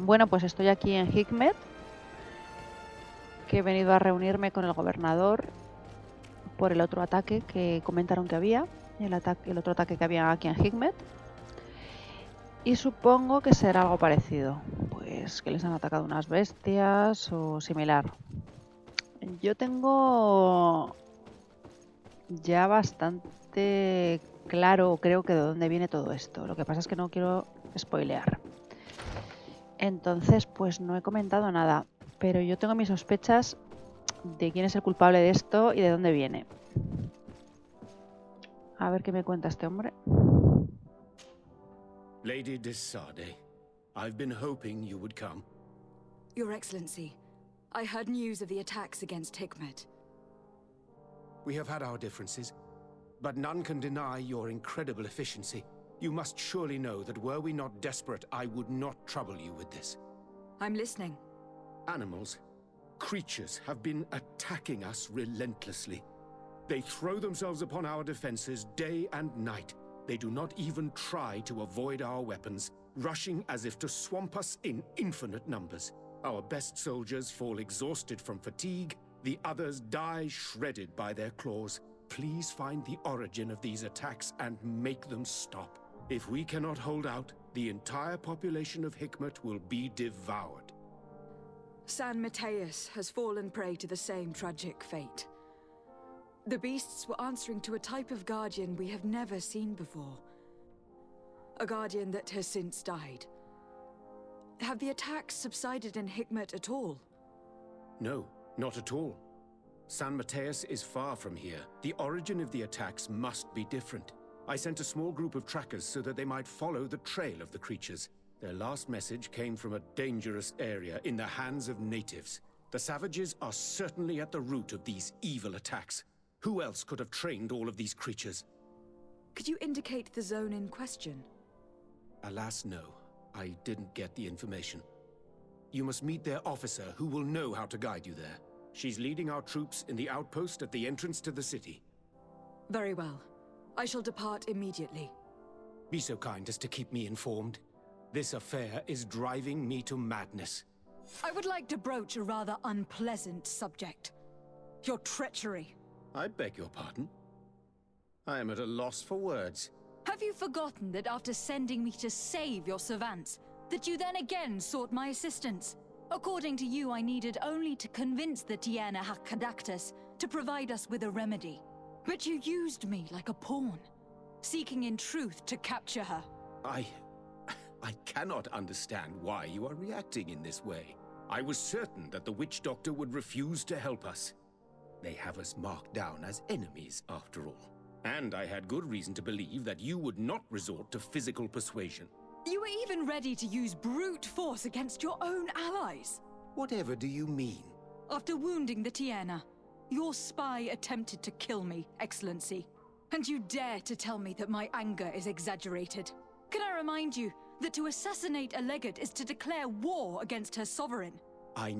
Bueno, pues estoy aquí en Hikmet, que he venido a reunirme con el gobernador por el otro ataque que comentaron que había, el otro ataque que había aquí en Hikmet. Y supongo que será algo parecido, pues que les han atacado unas bestias o similar. Yo tengo ya bastante claro, creo que de dónde viene todo esto. Lo que pasa es que no quiero spoilear. Entonces, pues no he comentado nada, pero yo tengo mis sospechas de quién es el culpable de esto y de dónde viene. A ver qué me cuenta este hombre. Lady de Sade, I've been hoping you would come. Your Excellency, I heard news of the attacks against Hikmet. We have had our differences, but none can deny your incredible efficiency. You must surely know that were we not desperate, I would not trouble you with this. I'm listening. Animals, creatures have been attacking us relentlessly. They throw themselves upon our defenses day and night. They do not even try to avoid our weapons, rushing as if to swamp us in infinite numbers. Our best soldiers fall exhausted from fatigue, the others die shredded by their claws. Please find the origin of these attacks and make them stop. If we cannot hold out, the entire population of Hikmet will be devoured. San Mateus has fallen prey to the same tragic fate. The beasts were answering to a type of guardian we have never seen before. A guardian that has since died. Have the attacks subsided in Hikmet at all? No, not at all. San Mateus is far from here. The origin of the attacks must be different. I sent a small group of trackers so that they might follow the trail of the creatures. Their last message came from a dangerous area in the hands of natives. The savages are certainly at the root of these evil attacks. Who else could have trained all of these creatures? Could you indicate the zone in question? Alas, no. I didn't get the information. You must meet their officer, who will know how to guide you there. She's leading our troops in the outpost at the entrance to the city. Very well. I shall depart immediately. Be so kind as to keep me informed. This affair is driving me to madness. I would like to broach a rather unpleasant subject. Your treachery. I beg your pardon? I am at a loss for words. Have you forgotten that after sending me to save your servants, that you then again sought my assistance? According to you, I needed only to convince the Tiana Hakadaktus to provide us with a remedy. But you used me like a pawn, seeking in truth to capture her. I cannot understand why you are reacting in this way. I was certain that the witch doctor would refuse to help us. They have us marked down as enemies, after all. And I had good reason to believe that you would not resort to physical persuasion. You were even ready to use brute force against your own allies. Whatever do you mean? After wounding the Tiana, your spy attempted to kill me, Excellency. And you dare to tell me that my anger is exaggerated. Can I remind you that to assassinate a legate is to declare war against her sovereign? I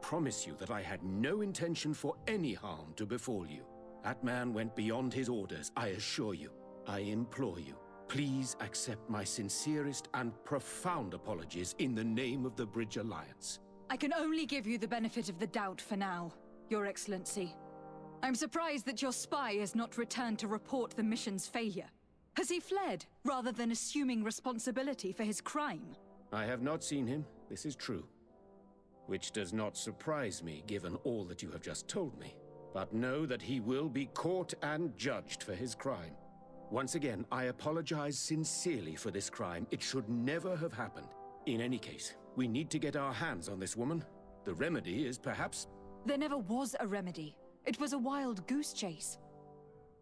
promise you that I had no intention for any harm to befall you. That man went beyond his orders, I assure you. I implore you, please accept my sincerest and profound apologies in the name of the Bridge Alliance. I can only give you the benefit of the doubt for now, Your Excellency. I'm surprised that your spy has not returned to report the mission's failure. Has he fled, rather than assuming responsibility for his crime? I have not seen him, this is true. Which does not surprise me, given all that you have just told me. But know that he will be caught and judged for his crime. Once again, I apologize sincerely for this crime. It should never have happened. In any case, we need to get our hands on this woman. The remedy is perhaps... There never was a remedy. It was a wild goose chase.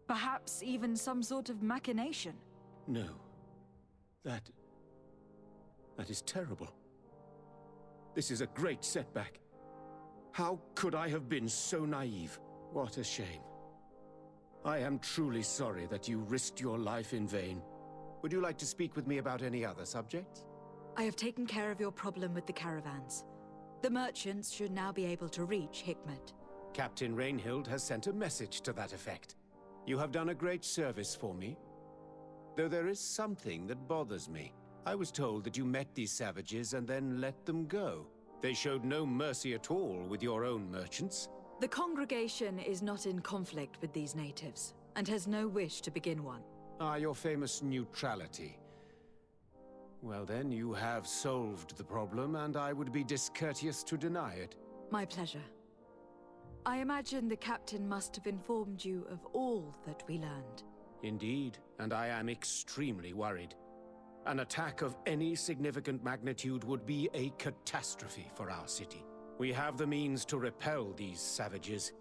Perhaps even some sort of machination. No. That is terrible. This is a great setback. How could I have been so naive? What a shame. I am truly sorry that you risked your life in vain. Would you like to speak with me about any other subjects? I have taken care of your problem with the caravans. The merchants should now be able to reach Hikmet. Captain Rainhild has sent a message to that effect. You have done a great service for me. Though there is something that bothers me. I was told that you met these savages and then let them go. They showed no mercy at all with your own merchants. The congregation is not in conflict with these natives, and has no wish to begin one. Ah, your famous neutrality. Well then, you have solved the problem, and I would be discourteous to deny it. My pleasure. I imagine the captain must have informed you of all that we learned. Indeed, and I am extremely worried. An attack of any significant magnitude would be a catastrophe for our city. We have the means to repel these savages,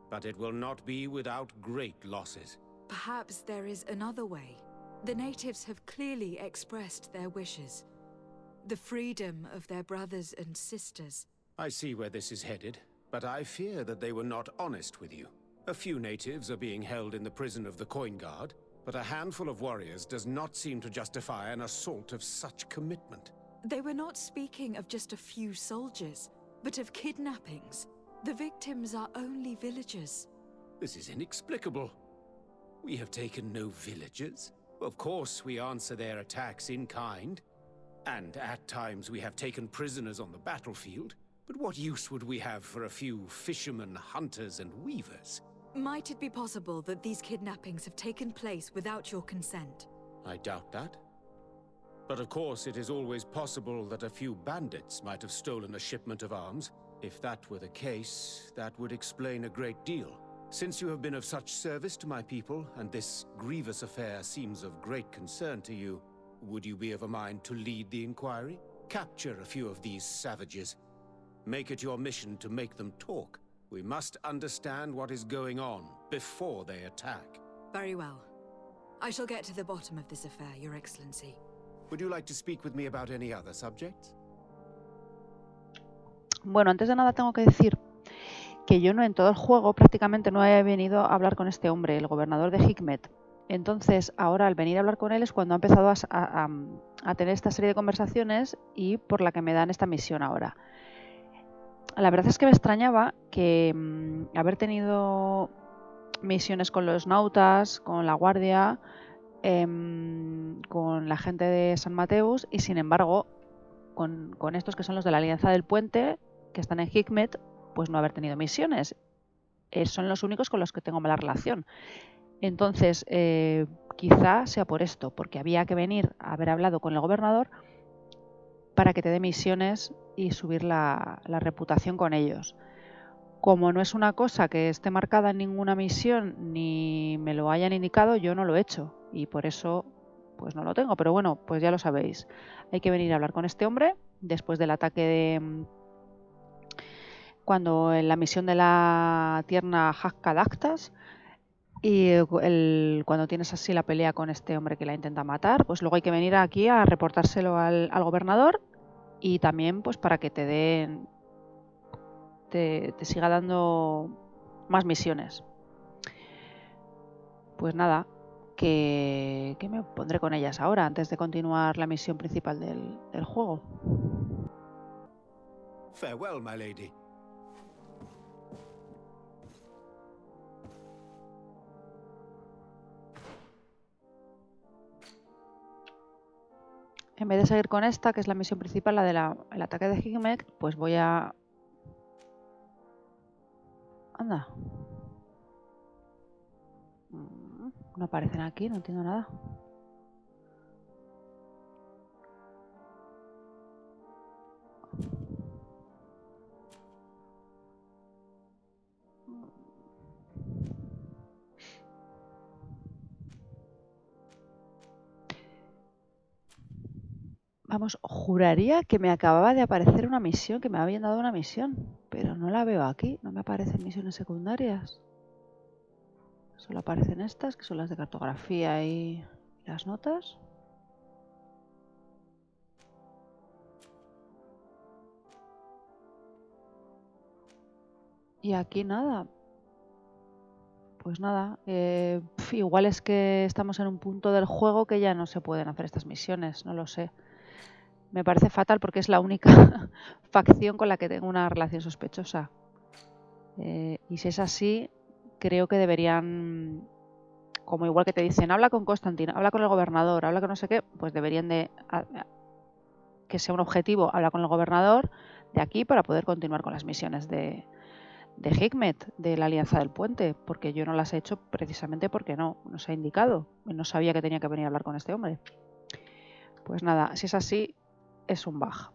but it will not be without great losses. Perhaps there is another way. The natives have clearly expressed their wishes. The freedom of their brothers and sisters. I see where this is headed, but I fear that they were not honest with you. A few natives are being held in the prison of the Coin Guard, but a handful of warriors does not seem to justify an assault of such commitment. They were not speaking of just a few soldiers, but of kidnappings. The victims are only villagers. This is inexplicable. We have taken no villagers. Of course, we answer their attacks in kind. And at times we have taken prisoners on the battlefield. But what use would we have for a few fishermen, hunters, and weavers? Might it be possible that these kidnappings have taken place without your consent? I doubt that. But of course, it is always possible that a few bandits might have stolen a shipment of arms. If that were the case, that would explain a great deal. Since you have been of such service to my people, and this grievous affair seems of great concern to you, would you be of a mind to lead the inquiry? Capture a few of these savages. Make it your mission to make them talk. We must understand what is going on before they attack. Very well. I shall get to the bottom of this affair, Your Excellency. Would you like to speak with me about any other subjects? Bueno, antes de nada tengo que decir que yo no en todo el juego prácticamente no he venido a hablar con este hombre, el gobernador de Hikmet. Entonces, ahora al venir a hablar con él es cuando ha empezado a tener esta serie de conversaciones y por la que me dan esta misión ahora. La verdad es que me extrañaba que haber tenido misiones con los nautas, con la guardia, con la gente de San Mateus y sin embargo con estos que son los de la Alianza del Puente, que están en Hikmet, pues no haber tenido misiones. Son los únicos con los que tengo mala relación. Entonces, quizá sea por esto, porque había que venir a haber hablado con el gobernador para que te dé misiones y subir la reputación con ellos. Como no es una cosa que esté marcada en ninguna misión ni me lo hayan indicado, yo no lo he hecho y por eso pues no lo tengo. Pero bueno, pues ya lo sabéis. Hay que venir a hablar con este hombre después del ataque de... cuando en la misión de la tierna Hakkadaktas y cuando tienes así la pelea con este hombre que la intenta matar, pues luego hay que venir aquí a reportárselo al gobernador y también pues para que te siga dando más misiones. Pues nada, que me pondré con ellas ahora antes de continuar la misión principal del juego. Farewell, my lady. En vez de seguir con esta, que es la misión principal, la del ataque de Hikmet, pues voy a... Anda. No aparecen aquí, no entiendo nada. Vamos, juraría que me acababa de aparecer una misión, que me habían dado una misión, pero no la veo aquí, no me aparecen misiones secundarias. Solo aparecen estas, que son las de cartografía y las notas. Y aquí nada. Pues nada, igual es que estamos en un punto del juego que ya no se pueden hacer estas misiones, no lo sé. Me parece fatal porque es la única facción con la que tengo una relación sospechosa. Y si es así, creo que deberían como igual que te dicen, habla con Constantine, habla con el gobernador, habla con no sé qué, pues deberían de que sea un objetivo, habla con el gobernador de aquí para poder continuar con las misiones de Hikmet, de la Alianza del Puente, porque yo no las he hecho precisamente porque no se ha indicado, no sabía que tenía que venir a hablar con este hombre. Pues nada, si es así, es un bug.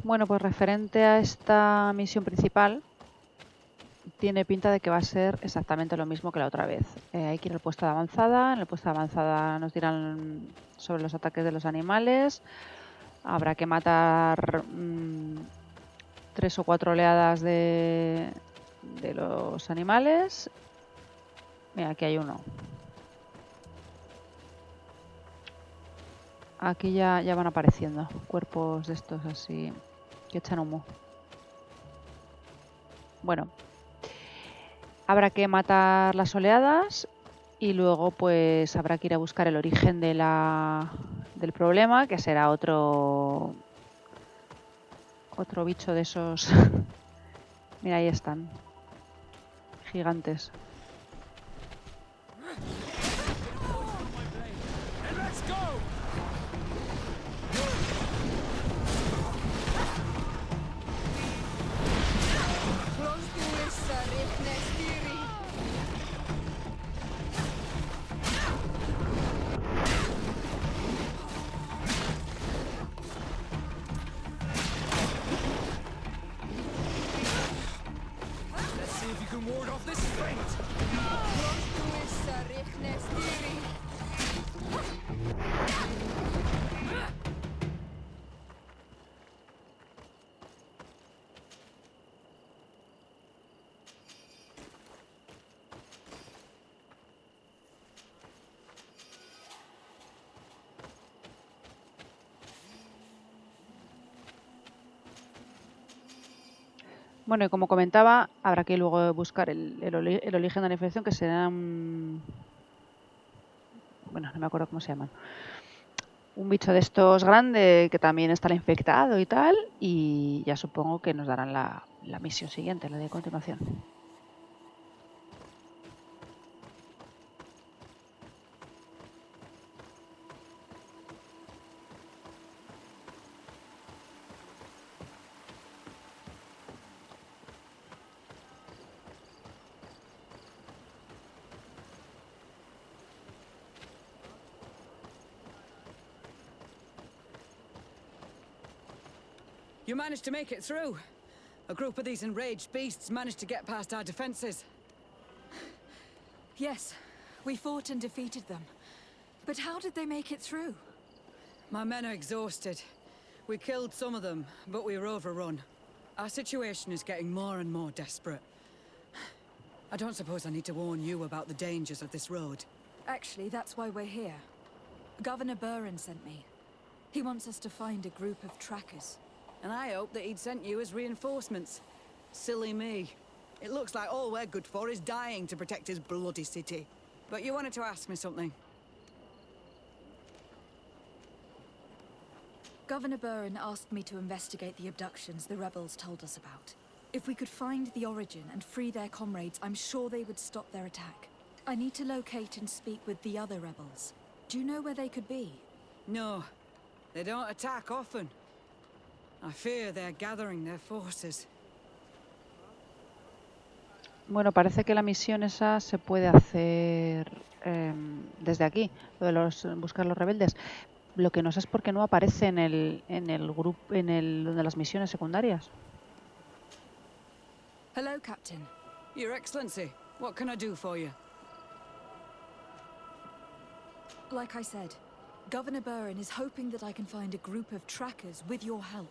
Bueno, pues referente a esta misión principal, tiene pinta de que va a ser exactamente lo mismo que la otra vez. Hay que ir al puesto de avanzada. En el puesto de avanzada nos dirán sobre los ataques de los animales. Habrá que matar 3 o 4 oleadas de los animales. Mira, aquí hay uno. Aquí ya van apareciendo cuerpos de estos así que echan humo. Bueno, habrá que matar las oleadas y luego pues habrá que ir a buscar el origen del problema, que será otro bicho de esos. Mira, ahí están, gigantes. Bueno, y como comentaba, habrá que luego buscar el origen de la infección, que serán... Bueno, no me acuerdo cómo se llaman. Un bicho de estos grande que también estará infectado y tal, y ya supongo que nos darán la misión siguiente, la de continuación. You managed to make it through. A group of these enraged beasts managed to get past our defenses. Yes, we fought and defeated them. But how did they make it through? My men are exhausted. We killed some of them, but we were overrun. Our situation is getting more and more desperate. I don't suppose I need to warn you about the dangers of this road. Actually, that's why we're here. Governor Buren sent me. He wants us to find a group of trackers. And I hope that he'd sent you as reinforcements. Silly me. It looks like all we're good for is dying to protect his bloody city. But you wanted to ask me something. Governor Buren asked me to investigate the abductions the rebels told us about. If we could find the origin and free their comrades, I'm sure they would stop their attack. I need to locate and speak with the other rebels. Do you know where they could be? No, they don't attack often. I fear they're gathering their forces. Bueno, parece que la misión esa se puede hacer desde aquí, lo de buscar los rebeldes. Lo que no sé es por qué no aparece en el grupo, donde las misiones secundarias. Hello, Captain. Your Excellency, what can I do for you? Like I said, Governor Buren is hoping that I can find a group of trackers with your help.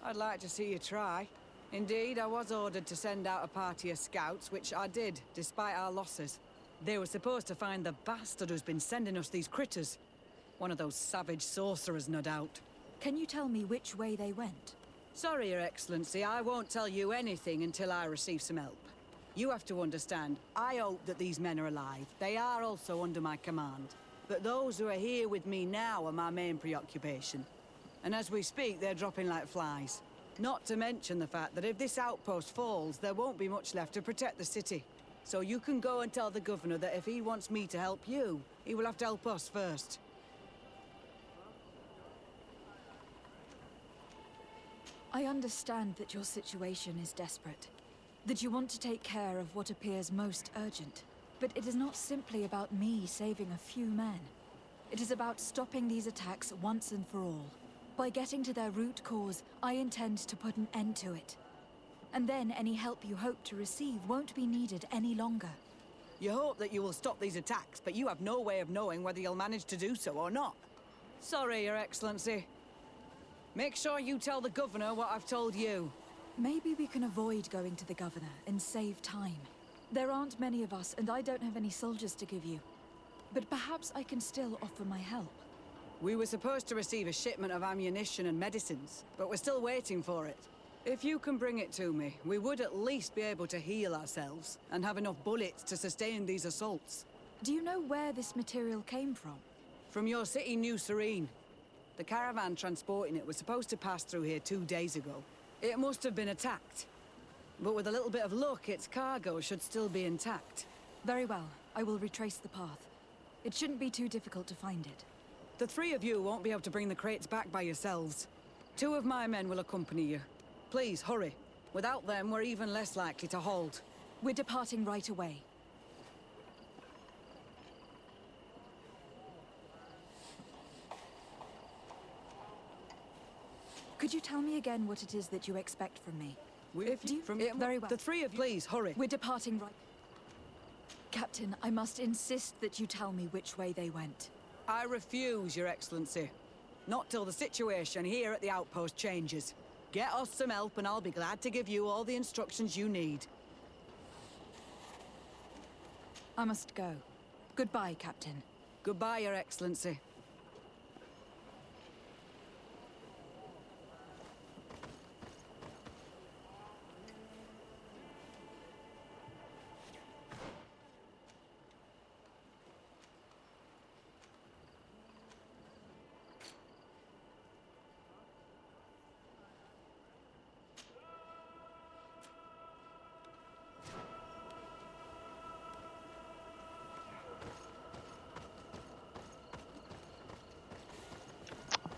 I'd like to see you try. Indeed, I was ordered to send out a party of scouts, which I did, despite our losses. They were supposed to find the bastard who's been sending us these critters. One of those savage sorcerers, no doubt. Can you tell me which way they went? Sorry, Your Excellency, I won't tell you anything until I receive some help. You have to understand, I hope that these men are alive. They are also under my command. But those who are here with me now are my main preoccupation. And as we speak, they're dropping like flies. Not to mention the fact that if this outpost falls, there won't be much left to protect the city. So you can go and tell the governor that if he wants me to help you, he will have to help us first. I understand that your situation is desperate, that you want to take care of what appears most urgent. But it is not simply about me saving a few men. It is about stopping these attacks once and for all. By getting to their root cause, I intend to put an end to it. And then any help you hope to receive won't be needed any longer. You hope that you will stop these attacks, but you have no way of knowing whether you'll manage to do so or not. Sorry, Your Excellency. Make sure you tell the governor what I've told you. Maybe we can avoid going to the governor and save time. There aren't many of us, and I don't have any soldiers to give you. But perhaps I can still offer my help. We were supposed to receive a shipment of ammunition and medicines, but we're still waiting for it. If you can bring it to me, we would at least be able to heal ourselves and have enough bullets to sustain these assaults. Do you know where this material came from? From your city, New Serene. The caravan transporting it was supposed to pass through here 2 days ago. It must have been attacked. But with a little bit of luck, its cargo should still be intact. Very well. I will retrace the path. It shouldn't be too difficult to find it. The 3 of you won't be able to bring the crates back by yourselves. 2 of my men will accompany you. Please, hurry. Without them, we're even less likely to hold. We're departing right away. Could you tell me again what it is that you expect from me? Very well. The 3 of you, please, hurry. We're departing right... Captain, I must insist that you tell me which way they went. I refuse, Your Excellency. Not till the situation here at the outpost changes. Get us some help and I'll be glad to give you all the instructions you need. I must go. Goodbye, Captain. Goodbye, Your Excellency.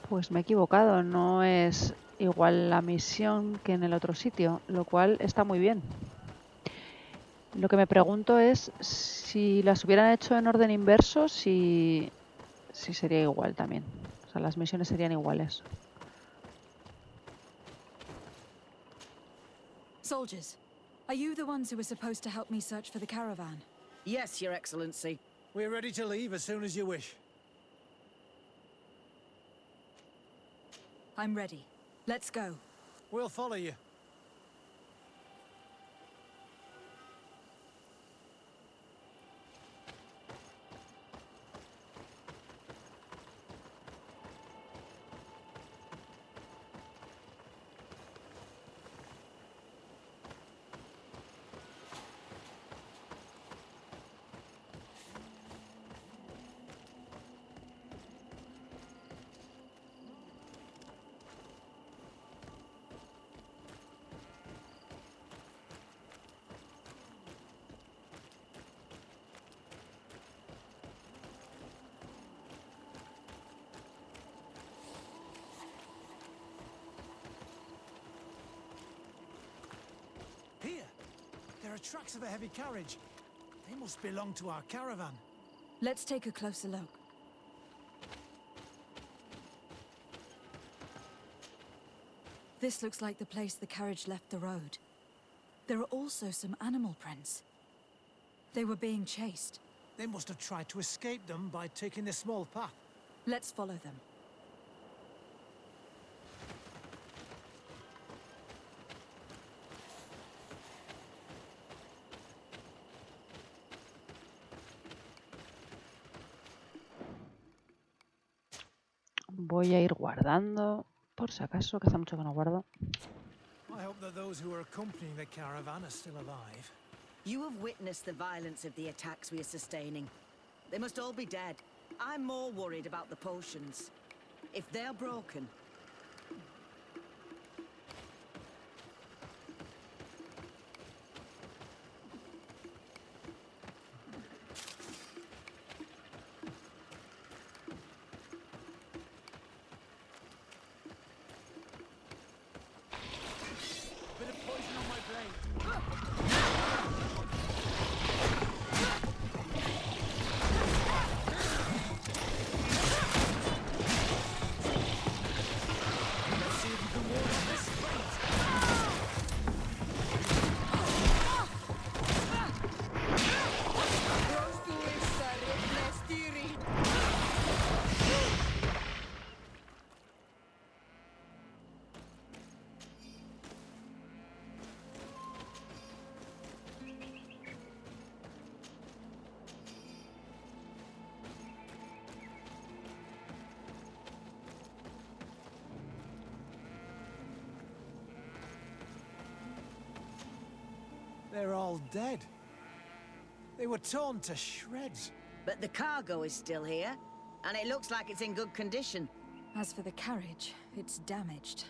Pues me he equivocado, no es igual la misión que en el otro sitio, lo cual está muy bien. Lo que me pregunto es si las hubieran hecho en orden inverso, si sería igual también. O sea, las misiones serían iguales. Soldiers, are you the ones who were supposed to help me search for the caravan? Yes, Your Excellency. We're ready to leave as soon as you wish. I'm ready. Let's go. We'll follow you. Here! There are tracks of a heavy carriage. They must belong to our caravan. Let's take a closer look. This looks like the place the carriage left the road. There are also some animal prints. They were being chased. They must have tried to escape them by taking this small path. Let's follow them. Voy a ir guardando, por si acaso, que hace mucho que no guardo. I hope that those who are accompanying the caravan are still alive. You have witnessed the violence of the attacks we are sustaining. They must all be dead. I'm more worried about the potions. If they're broken, They're all dead. They were torn to shreds. But the cargo is still here, and it looks like it's in good condition. As for the carriage, it's damaged.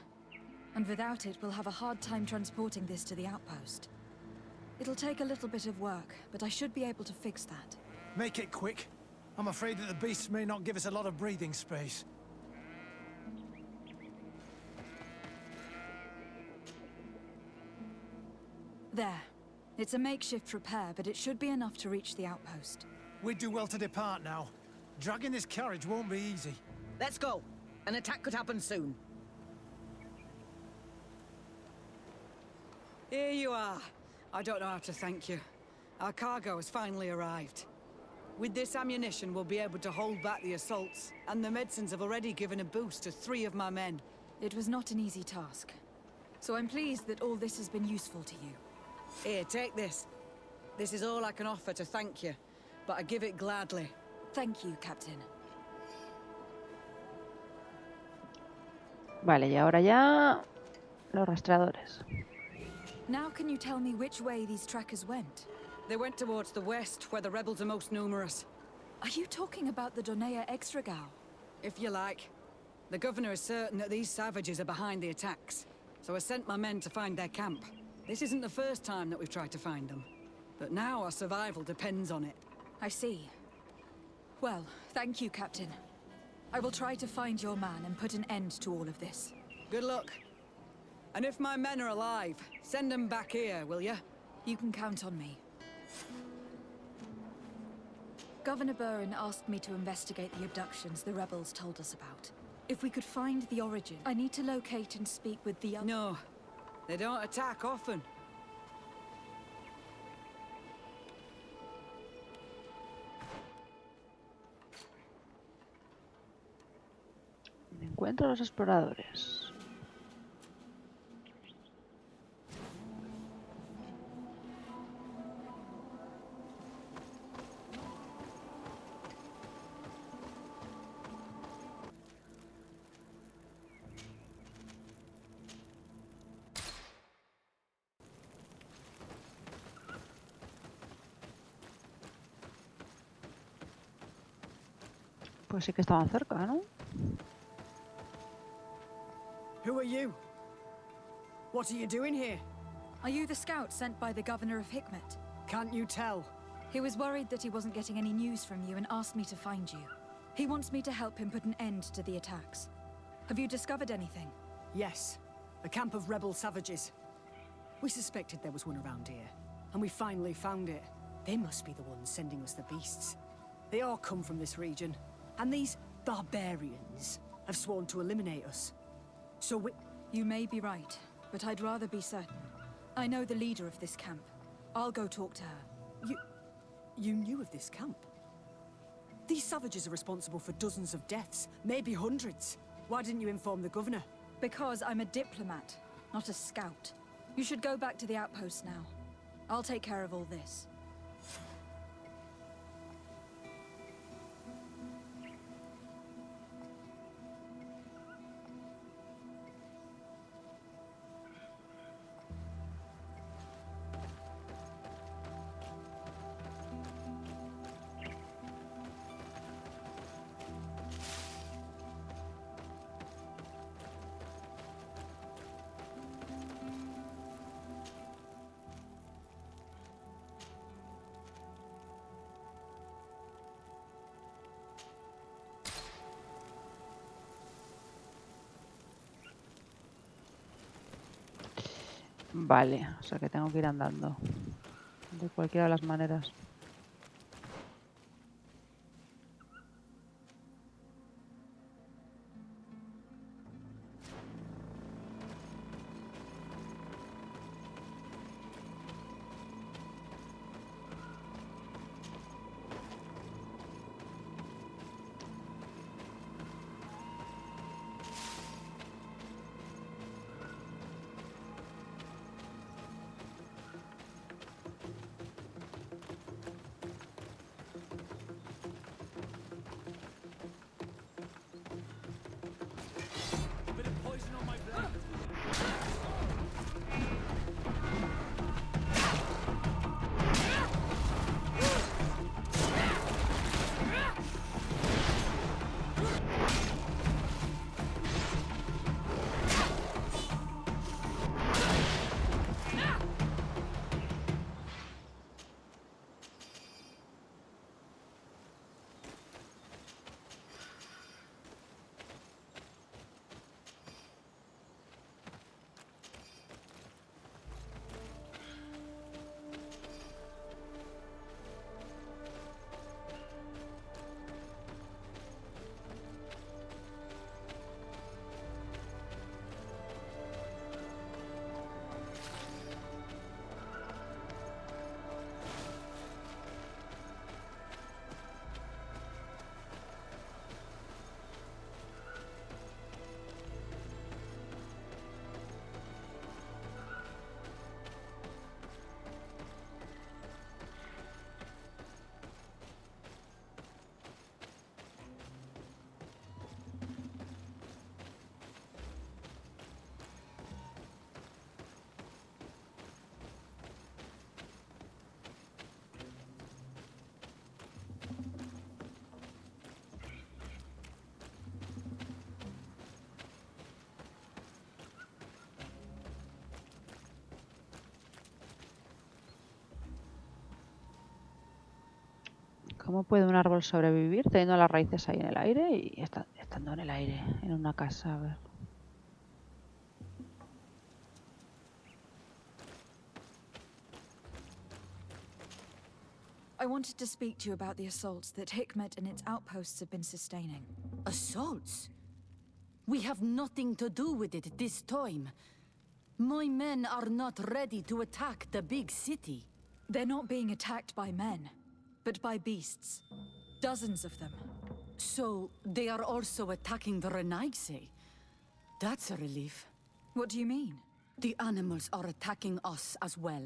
And without it, we'll have a hard time transporting this to the outpost. It'll take a little bit of work, but I should be able to fix that. Make it quick. I'm afraid that the beasts may not give us a lot of breathing space. There. It's a makeshift repair, but it should be enough to reach the outpost. We'd do well to depart now. Dragging this carriage won't be easy. Let's go. An attack could happen soon. Here you are. I don't know how to thank you. Our cargo has finally arrived. With this ammunition, we'll be able to hold back the assaults, and the medicines have already given a boost to 3 of my men. It was not an easy task. So I'm pleased that all this has been useful to you. Here, take this. This is all I can offer to thank you, but I give it gladly. Thank you, Captain. Vale, y ahora ya los rastreadores. Now can you tell me which way these trackers went? They went towards the west, where the rebels are most numerous. Are you talking about the Donea Extragao? If you like. The governor is certain that these savages are behind the attacks, so I sent my men to find their camp. This isn't the first time that we've tried to find them, but now our survival depends on it. I see. Well, thank you, Captain. I will try to find your man and put an end to all of this. Good luck. And if my men are alive, send them back here, will you? You can count on me. Governor Burin asked me to investigate the abductions the rebels told us about. If we could find the origin, I need to locate and speak with the other... No, they don't attack often. Encuentro a los exploradores. Pues sí que estaban cerca, ¿no? Who are you? What are you doing here? Are you the scout sent by the governor of Hikmet? Can't you tell? He was worried that he wasn't getting any news from you and asked me to find you. He wants me to help him put an end to the attacks. Have you discovered anything? Yes, a camp of rebel savages. We suspected there was one around here, and we finally found it. They must be the ones sending us the beasts. They all come from this region, and these barbarians have sworn to eliminate us. So we... You may be right, but I'd rather be certain. I know the leader of this camp. I'll go talk to her. You knew of this camp? These savages are responsible for dozens of deaths, maybe hundreds. Why didn't you inform the governor? Because I'm a diplomat, not a scout. You should go back to the outpost now. I'll take care of all this. Vale, o sea que tengo que ir andando. De cualquiera de las maneras. ¿Cómo puede un árbol sobrevivir teniendo las raíces ahí en el aire y estando en el aire, en una casa? A ver. I wanted to speak to you about the assaults that Hikmet and its outposts have been sustaining. Assaults? We have nothing to do with it this time. My men are not ready to attack the big city. They're not being attacked by men, but by beasts. Dozens of them. So, they are also attacking the Renaigse? That's a relief. What do you mean? The animals are attacking us as well.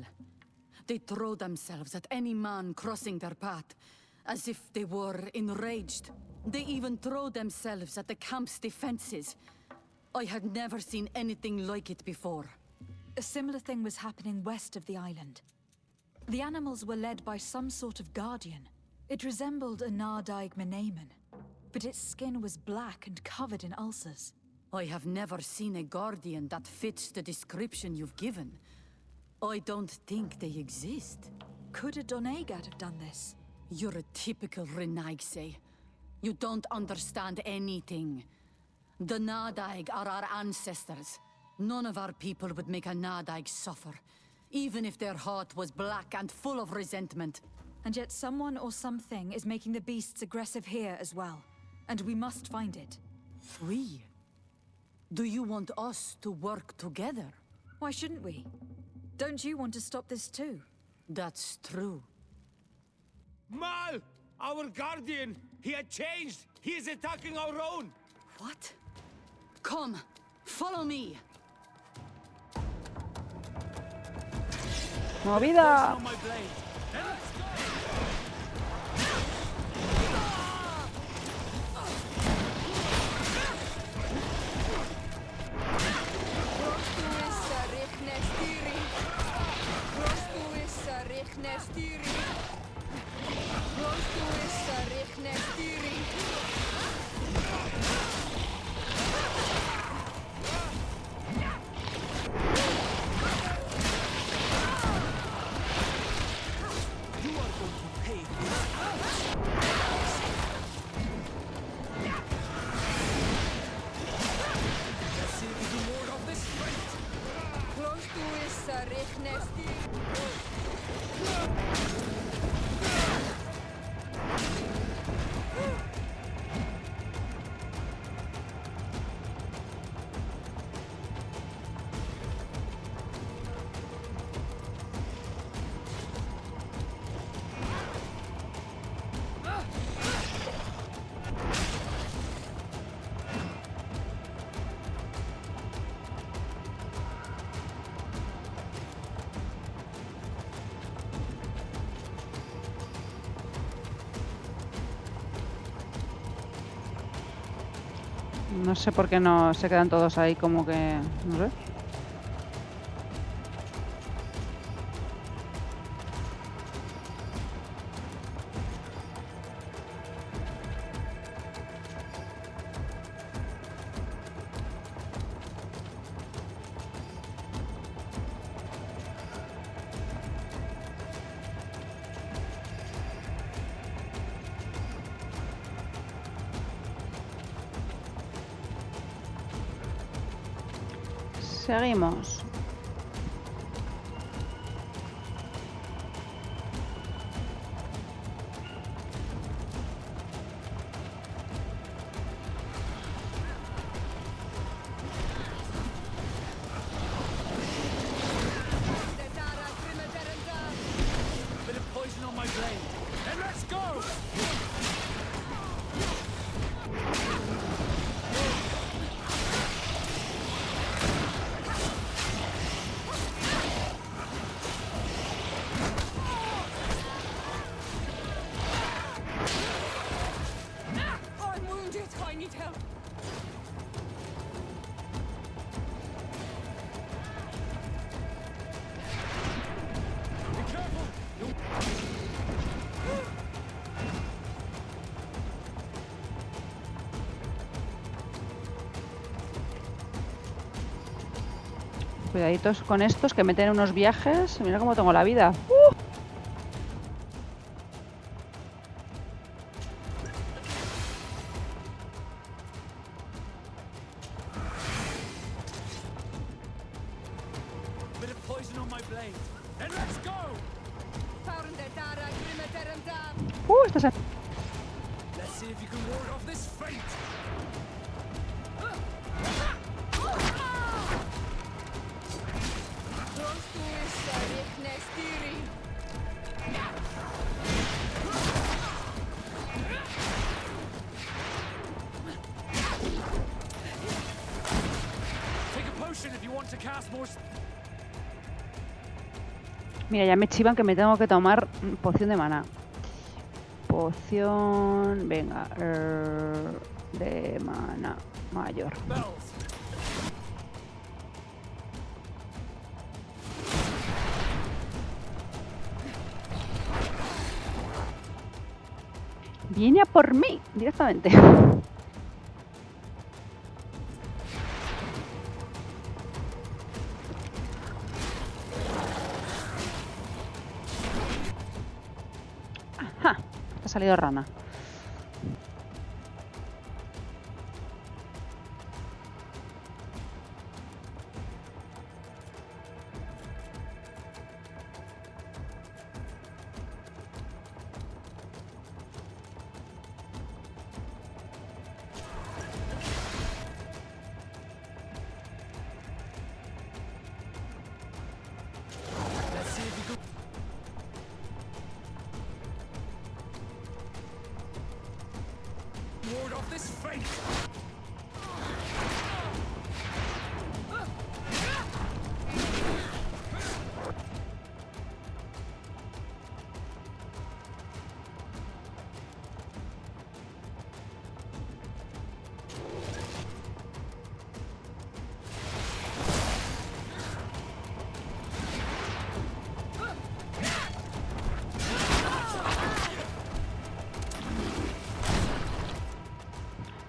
They throw themselves at any man crossing their path, as if they were enraged. They even throw themselves at the camp's defenses. I had never seen anything like it before. A similar thing was happening west of the island. The animals were led by some sort of guardian. It resembled a Nardaig Menamen, but its skin was black and covered in ulcers. I have never seen a guardian that fits the description you've given. I don't think they exist. Could a Doneigad have done this? You're a typical Renaigse. You don't understand anything. The Nardaig are our ancestors. None of our people would make a Nardaig suffer, even if their heart was black and full of resentment. And yet someone or something is making the beasts aggressive here as well. And we must find it. We? Do you want us to work together? Why shouldn't we? Don't you want to stop this too? That's true. Mal! Our guardian! He had changed! He is attacking our own! What? Come, follow me! ¡Movida! On my blade. Let's go! No sé por qué no se quedan todos ahí como que... no sé. Seguimos. Bit of poison on my blade. And let's go! I'm wounded. I need help. Be careful! Cuidaditos con estos que meten unos viajes. Mira cómo tengo la vida. tension on my blade. Then let's go! Estás a... Let's see if you can ward off this fate. Take a potion if you want to cast more. Mira, ya me chivan que me tengo que tomar poción de maná. Poción... Venga. De maná mayor. Viene a por mí, directamente. Ajá, ha salido rana. Ward off this fate!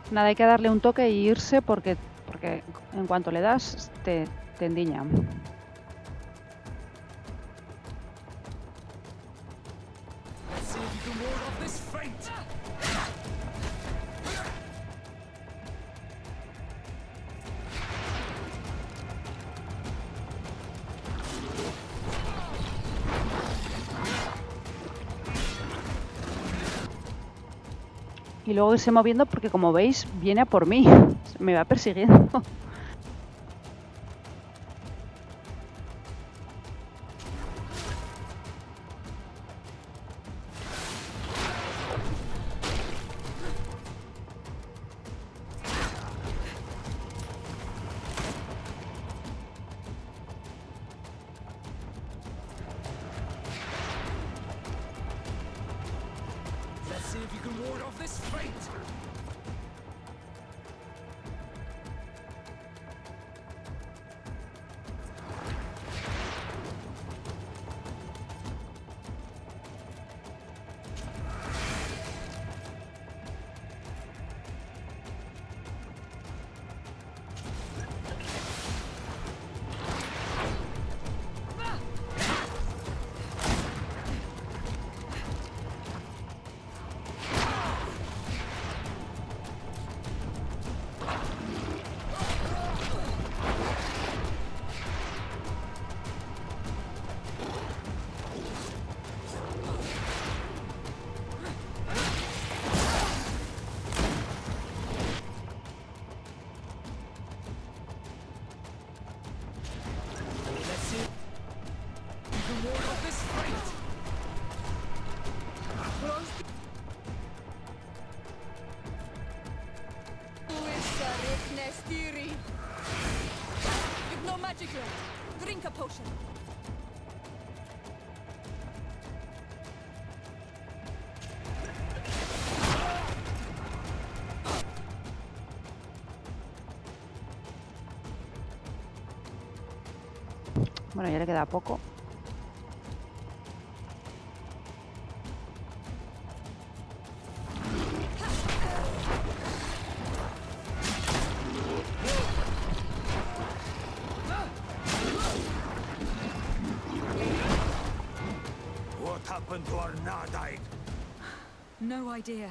Nada, hay que darle un toque y irse porque en cuanto le das te endiña. Let's see if you can ward off this fate! Y luego irse moviendo porque, como veis, viene a por mí. Me va persiguiendo. Let's see if you can ward off this fate! Drink a potion. Bueno, ya le queda poco. What happened to our Nardite? No idea.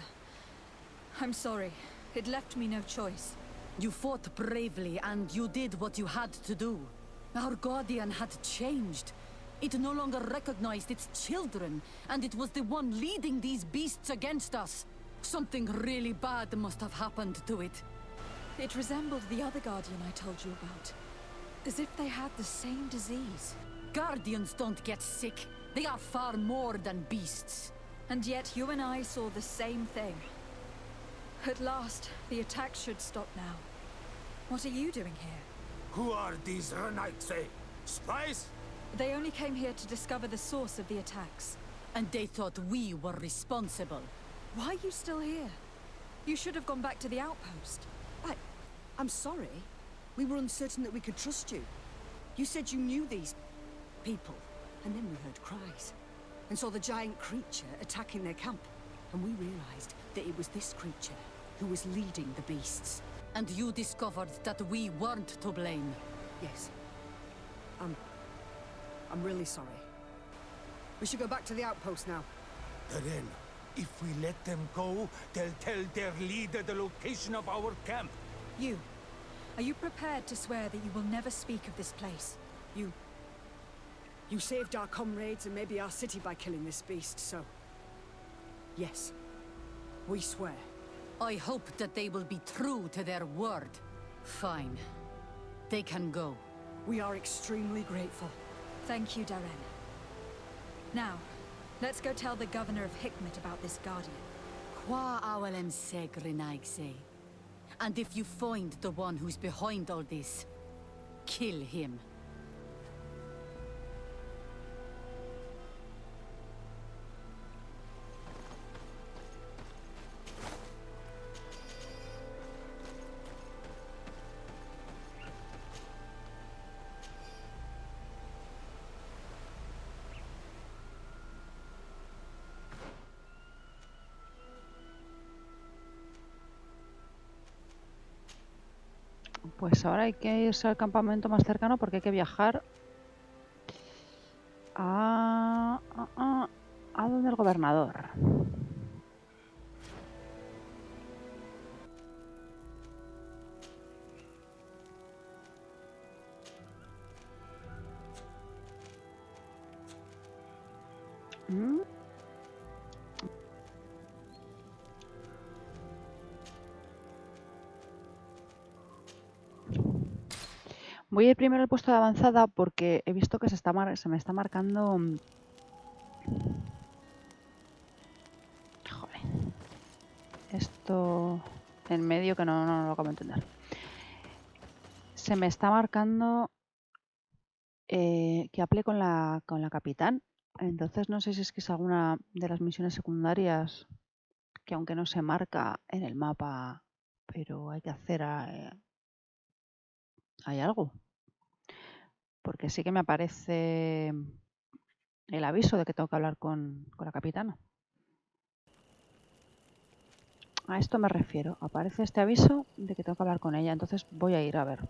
I'm sorry. It left me no choice. You fought bravely and you did what you had to do. Our guardian had changed. It no longer recognized its children, and it was the one leading these beasts against us. Something really bad must have happened to it. It resembled the other Guardian I told you about. As if they had the same disease. Guardians don't get sick. They are far more than beasts. And yet you and I saw the same thing. At last, the attack should stop now. What are you doing here? Who are these Renaitse? Spies? They only came here to discover the source of the attacks. And they thought we were responsible. Why are you still here? You should have gone back to the outpost. I'm sorry. We were uncertain that we could trust you. You said you knew these people, and then we heard cries. And saw the giant creature attacking their camp. And we realized that it was this creature who was leading the beasts. And you discovered that we weren't to blame. Yes. I'm really sorry. We should go back to the outpost now. Then, if we let them go, they'll tell their leader the location of our camp. Are you prepared to swear that you will never speak of this place? You saved our comrades and maybe our city by killing this beast, so... Yes. We swear. I hope that they will be true to their word. Fine. They can go. We are extremely grateful. Thank you, Darren. Now, let's go tell the governor of Hikmet about this Guardian. Qua awalem segrenaigse. And if you find the one who's behind all this, kill him. Pues ahora hay que irse al campamento más cercano porque hay que viajar a donde el gobernador. Voy a ir primero al puesto de avanzada porque he visto que se me está marcando... Joder. Esto en medio que no lo acabo de entender. Se me está marcando que hable con la capitán. Entonces no sé si es que es alguna de las misiones secundarias que aunque no se marca en el mapa, pero hay que hacer... hay algo. Porque sí que me aparece el aviso de que tengo que hablar con la capitana. A esto me refiero. Aparece este aviso de que tengo que hablar con ella. Entonces voy a ir a ver.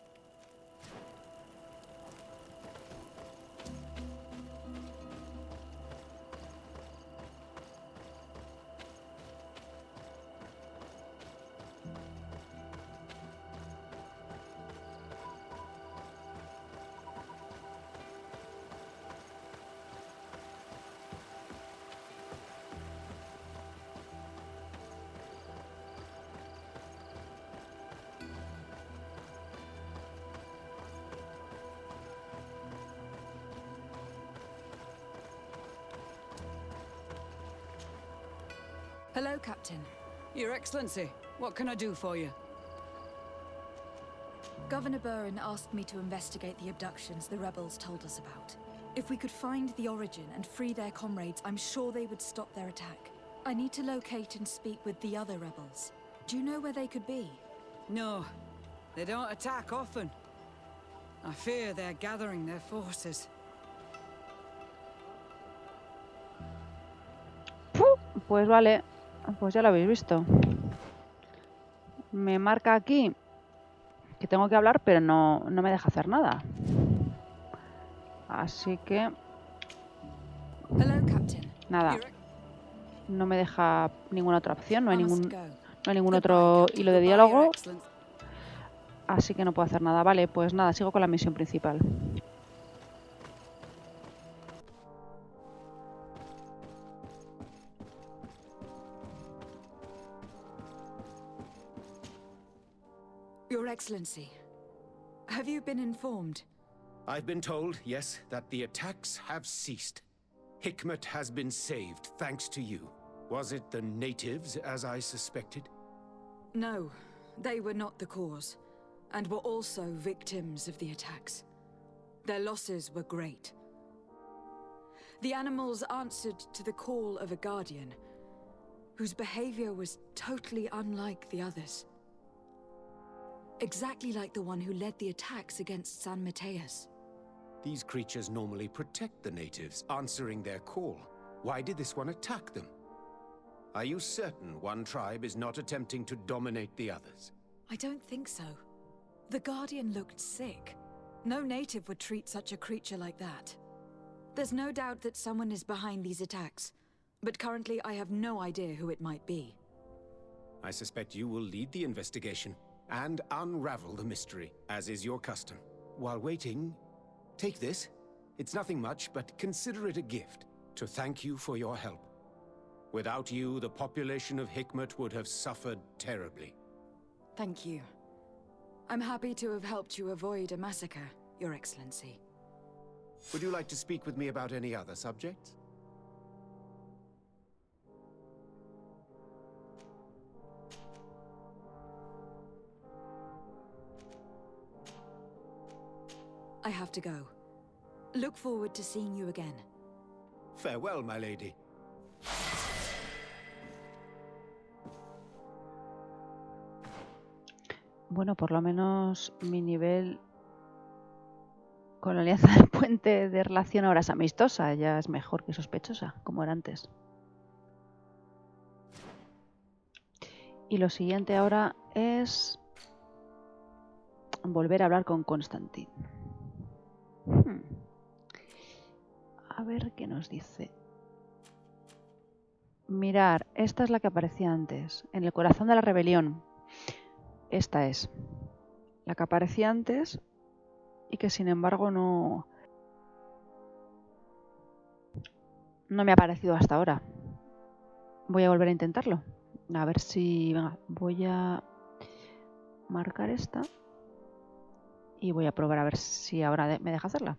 Hello, Captain. Your Excellency, what can I do for you? Governor Burin asked me to investigate the abductions the rebels told us about. If we could find the origin and free their comrades, I'm sure they would stop their attack. I need to locate and speak with the other rebels. Do you know where they could be? No, they don't attack often. I fear they're gathering their forces. Pues vale, pues ya lo habéis visto. Me marca aquí que tengo que hablar, pero no me deja hacer nada. Así que... Hello, Captain. Nada. No me deja ninguna otra opción, no hay ningún otro hilo de diálogo. Así que no puedo hacer nada. Vale, pues nada, sigo con la misión principal. Excellency, have you been informed? I've been told, yes, that the attacks have ceased. Hikmet has been saved, thanks to you. Was it the natives, as I suspected? No, they were not the cause, and were also victims of the attacks. Their losses were great. The animals answered to the call of a guardian, whose behavior was totally unlike the others. Exactly like the one who led the attacks against San Mateus. These creatures normally protect the natives, answering their call. Why did this one attack them? Are you certain one tribe is not attempting to dominate the others? I don't think so. The Guardian looked sick. No native would treat such a creature like that. There's no doubt that someone is behind these attacks, but currently I have no idea who it might be. I suspect you will lead the investigation and unravel the mystery, as is your custom. While waiting, take this. It's nothing much, but consider it a gift to thank you for your help. Without you, the population of Hikmet would have suffered terribly. Thank you. I'm happy to have helped you avoid a massacre, Your Excellency. Would you like to speak with me about any other subjects? I have to go. Look forward to seeing you again. Farewell, my lady. Bueno, por lo menos mi nivel con la alianza del puente de relación ahora es amistosa. Ya es mejor que sospechosa, como era antes. Y lo siguiente ahora es volver a hablar con Constantin. A ver qué nos dice. Mirar, esta es la que aparecía antes, en el corazón de la rebelión. Esta es la que aparecía antes y que sin embargo no me ha aparecido hasta ahora. Voy a volver a intentarlo. A ver si... Venga, voy a marcar esta y voy a probar a ver si ahora me deja hacerla.